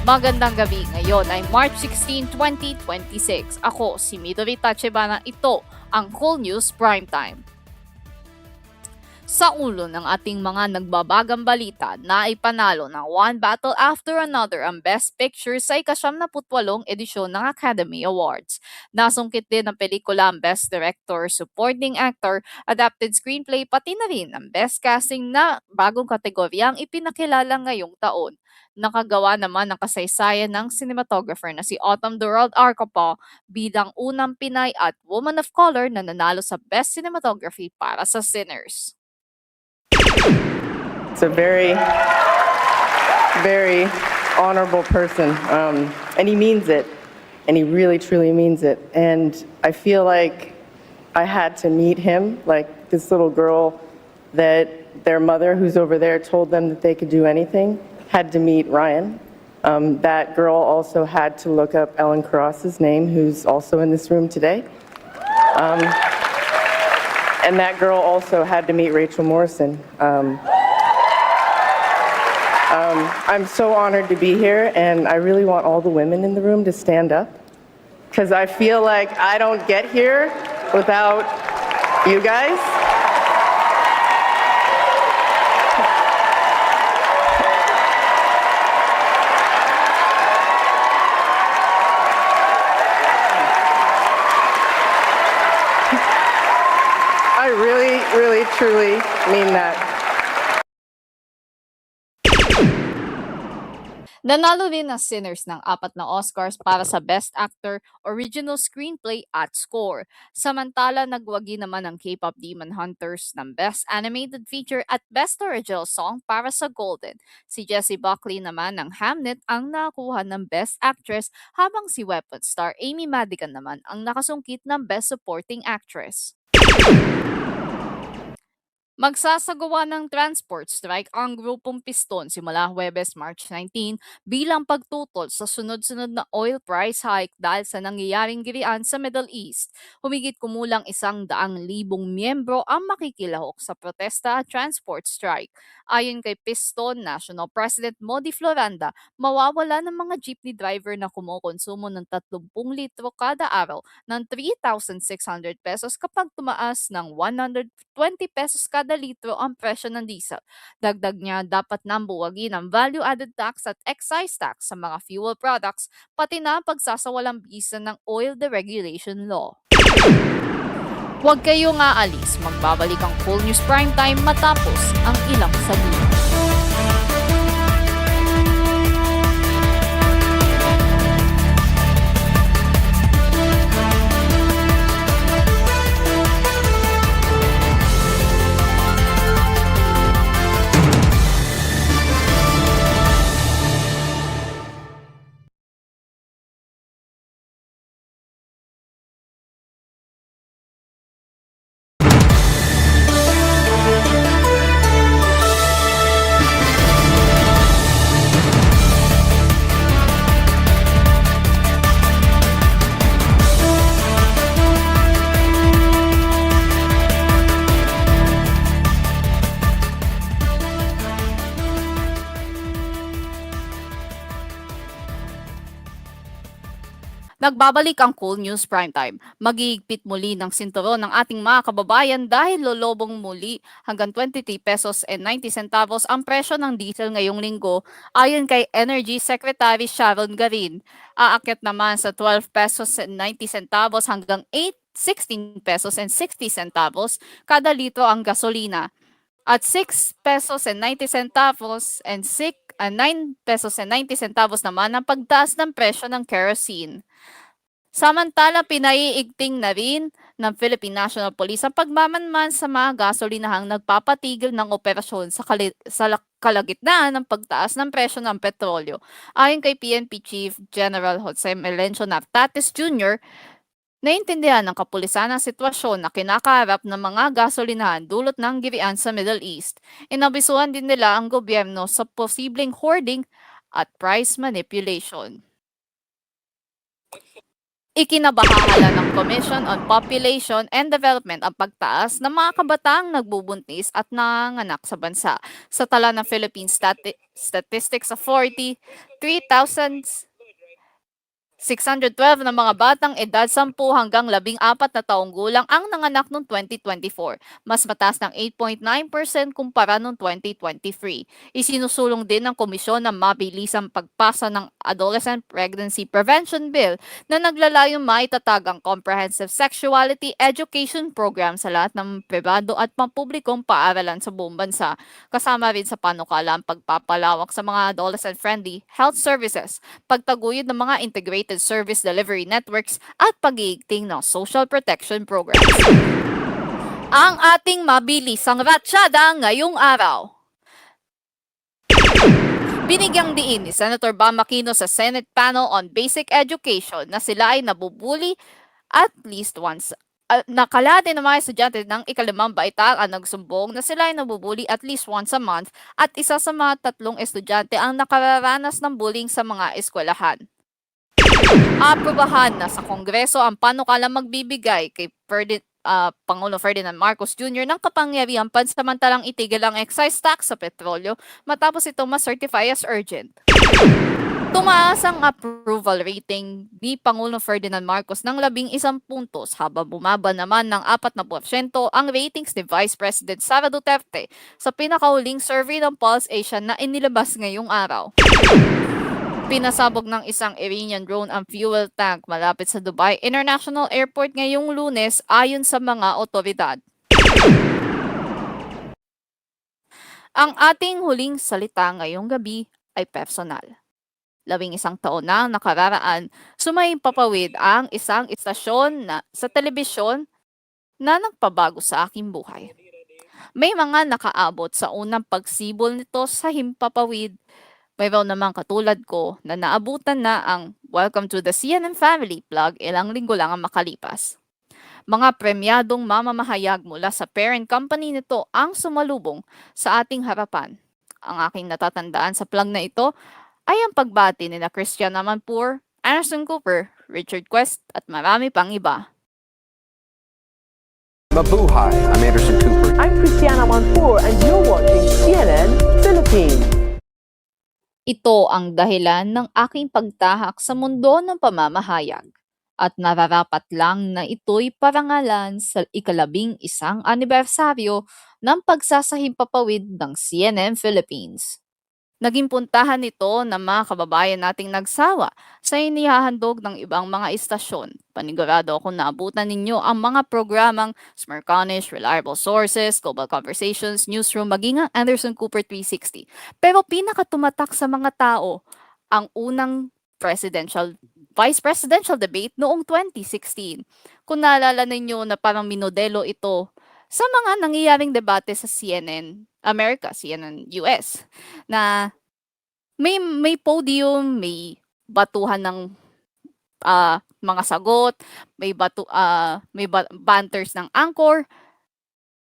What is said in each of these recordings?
Magandang gabi, ngayon ay March 16, 2026. Ako si Midori Tachibana, ito ang Cool News Primetime. Sa ulo ng ating mga nagbabagang balita na ipanalo ng one battle after another ang Best Picture sa ika-78 edisyon ng Academy Awards. Nasungkit din ng pelikula ang Best Director, Supporting Actor, Adapted Screenplay pati na rin ang Best Casting na bagong kategorya ang ipinakilala ngayong taon. Nakagawa naman ng kasaysayan ng cinematographer na si Autumn Durald Arcapa bilang unang Pinay at Woman of Color na nanalo sa Best Cinematography para sa Sinners. It's a very, very honorable person, and he means it, and he really, truly means it. And I feel like I had to meet him, like this little girl that their mother, who's over there, told them that they could do anything, had to meet Ryan. That girl also had to look up Ellen Cross's name, who's also in this room today. And that girl also had to meet Rachel Morrison. I'm so honored to be here, and I really want all the women in the room to stand up, because I feel like I don't get here without you guys. I really, really, truly mean that. Nanalo rin ang Sinners ng 4 na Oscars para sa Best Actor, Original Screenplay at Score. Samantala, nagwagi naman ang K-pop Demon Hunters ng Best Animated Feature at Best Original Song para sa Golden. Si Jessie Buckley naman ng Hamnet ang nakakuha ng Best Actress, habang si Weapon star Amy Madigan naman ang nakasungkit ng Best Supporting Actress. Magsasagawa ng transport strike ang grupong Piston simula Huwebes, March 19 bilang pagtutol sa sunod-sunod na oil price hike dahil sa nangyayaring girian sa Middle East. Humigit kumulang 100,000 miyembro ang makikilahok sa protesta at transport strike. Ayon kay Piston National President Modi Floranda, mawawala ng mga jeepney driver na kumukonsumo ng 30 litro kada araw ng 3,600 pesos kapag tumaas ng 120 pesos kada litro ang presyo ng diesel. Dagdag niya, dapat nang buwagin ang value-added tax at excise tax sa mga fuel products, pati na pagsasawalang bisa ng oil deregulation law. Huwag kayong aalis, magbabalik ang Cool News Primetime matapos ang ilang saglit. Nagbabalik ang Cool News Primetime. Magigpit muli ng sinturon ng ating mga kababayan dahil lolobong muli hanggang 23 pesos and 90 centavos ang presyo ng diesel ngayong linggo, ayon kay Energy Secretary Sharon Garin. Aakyat naman sa 12 pesos and 90 centavos hanggang 16 pesos and 60 centavos kada litro ang gasolina. At 6 pesos and 90 centavos and 9 pesos and 90 centavos naman ang pagtaas ng presyo ng kerosene. Samantala, pinaiigting na rin ng Philippine National Police ang pagmamanman sa mga gasolinahang nagpapatigil ng operasyon sa kalagitnaan ng pagtaas ng presyo ng petrolyo. Ayon kay PNP Chief General Jose Melencio Nartates Jr., naintindihan ng kapulisan ang sitwasyon na kinakaharap ng mga gasolinahan dulot ng girian sa Middle East. Inabisuhan din nila ang gobyerno sa posibleng hoarding at price manipulation. Ikinabahala ng Commission on Population and Development ang pagtaas ng mga kabataang nagbubuntis at nanganak sa bansa. Sa tala ng Philippine Statistics Authority, 3,612 na mga batang edad 10 hanggang 14 na taong gulang ang nanganak noong 2024, mas mataas ng 8.9% kumpara noong 2023. Isinusulong din ng komisyon na mabilisang pagpasa ng Adolescent Pregnancy Prevention Bill na naglalayong maitatag ang comprehensive sexuality education program sa lahat ng pribado at pampublikong paaralan sa buong bansa. Kasama rin sa panukala ang pagpapalawak sa mga adolescent-friendly health services, pagtaguyod ng mga integrated service delivery networks at pag-iigting ng social protection programs. Ang ating mabilisang ratsyada ngayong araw. Binigyang diin ni Senator Bam Aquino sa Senate Panel on Basic Education na sila ay nabubuli at least once. Nakalate ng mga estudyante ng ikalimang baitang ang nagsumbong na sila ay nabubuli at least once a month at isa sa mga 3 estudyante ang nakararanas ng bullying sa mga eskwelahan. Aprobahan na sa Kongreso ang panukalang magbibigay kay Pangulo Ferdinand Marcos Jr. ng kapangyarihang pansamantalang itigil ang excise tax sa petrolyo matapos ito ma-certify as urgent. Tumaas ang approval rating ni Pangulo Ferdinand Marcos ng 11 puntos habang bumaba naman ng 4% ang ratings ni Vice President Sara Duterte sa pinakahuling survey ng Pulse Asia na inilabas ngayong araw. Pinasabog ng isang Iranian drone ang fuel tank malapit sa Dubai International Airport ngayong Lunes ayon sa mga otoridad. Ang ating huling salita ngayong gabi ay personal. 11 taon na nakararaan, sumaimpapawid ang isang istasyon sa telebisyon na nagpabago sa aking buhay. May mga nakaabot sa unang pagsibol nito sa himpapawid. Mayroon namang katulad ko na naabutan na ang Welcome to the CNN Family plug ilang linggo lang ang makalipas. Mga premyadong mamamahayag mula sa parent company nito ang sumalubong sa ating harapan. Ang aking natatandaan sa plug na ito ay ang pagbati ni na Christian Amanpour, Anderson Cooper, Richard Quest at marami pang iba. Mabuhay! I'm Anderson Cooper. I'm Christiana Manpour and you're watching CNN Philippines. Ito ang dahilan ng aking pagtahak sa mundo ng pamamahayag at nararapat lang na ito'y parangalan sa 11 anibersaryo ng pagsasahimpapawid ng CNN Philippines. Naging puntahan ito ng mga kababayan nating nagsawa sa inihahandog ng ibang mga istasyon. Panigurado ako na abutan ninyo ang mga programang Smerconish, Reliable Sources, Global Conversations, Newsroom, maging ang Anderson Cooper 360. Pero pinakatumatak sa mga tao ang unang vice presidential debate noong 2016. Kung naalala ninyo na parang minodelo ito sa mga nangyayaring debate sa CNN America, CNN US, na may podium, may batuhan ng mga sagot, may banters ng anchor.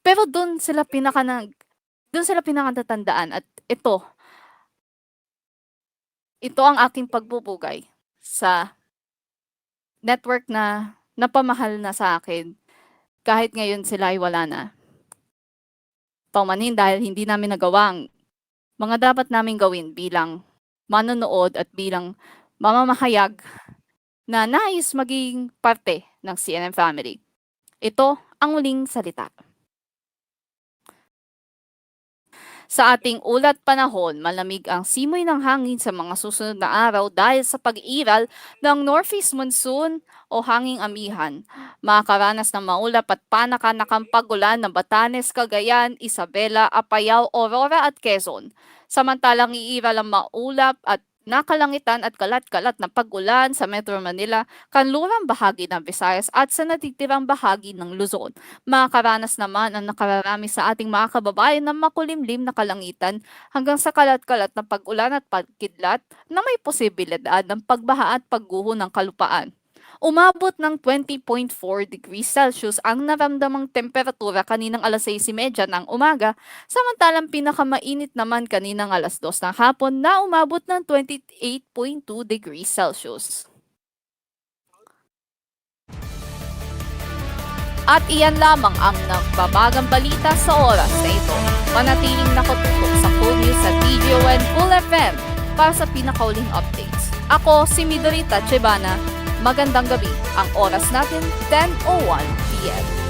Pero doon sila pinakatatandaan at ito ang aking pagbubugay sa network na napamahal na sa akin kahit ngayon sila ay wala na. Paumanhin dahil hindi namin nagawa ang mga dapat naming gawin bilang manonood at bilang mamamahayag na nais maging parte ng CNN family. Ito ang muling salita. Sa ating ulat panahon, malamig ang simoy ng hangin sa mga susunod na araw dahil sa pag-iral ng northeast monsoon o hanging amihan. Makakaranas ng maulap at panakanakang pagulan ng Batanes, Cagayan, Isabela, Apayao, Aurora at Quezon. Samantalang iiral ang maulap at nakalangitan at kalat-kalat na pag-ulan sa Metro Manila, kanlurang bahagi ng Visayas at sa natitirang bahagi ng Luzon. Makakaranas naman ang nakararami sa ating mga kababayan ng makulimlim na kalangitan hanggang sa kalat-kalat na pag-ulan at pagkidlat na may posibilidad ng pagbaha at pagguho ng kalupaan. Umabot ng 20.4 degrees Celsius ang naramdamang temperatura kaninang alas 6:30 ng umaga, samantalang pinakamainit naman kaninang alas 2 ng hapon na umabot ng 28.2 degrees Celsius. At iyan lamang ang nagbabagang balita sa oras na ito. Manatiling nakatutok sa Cool News sa DJON Cool FM para sa pinakauling updates. Ako si Midorita Chebana. Magandang gabi. Ang oras natin 10:01 PM.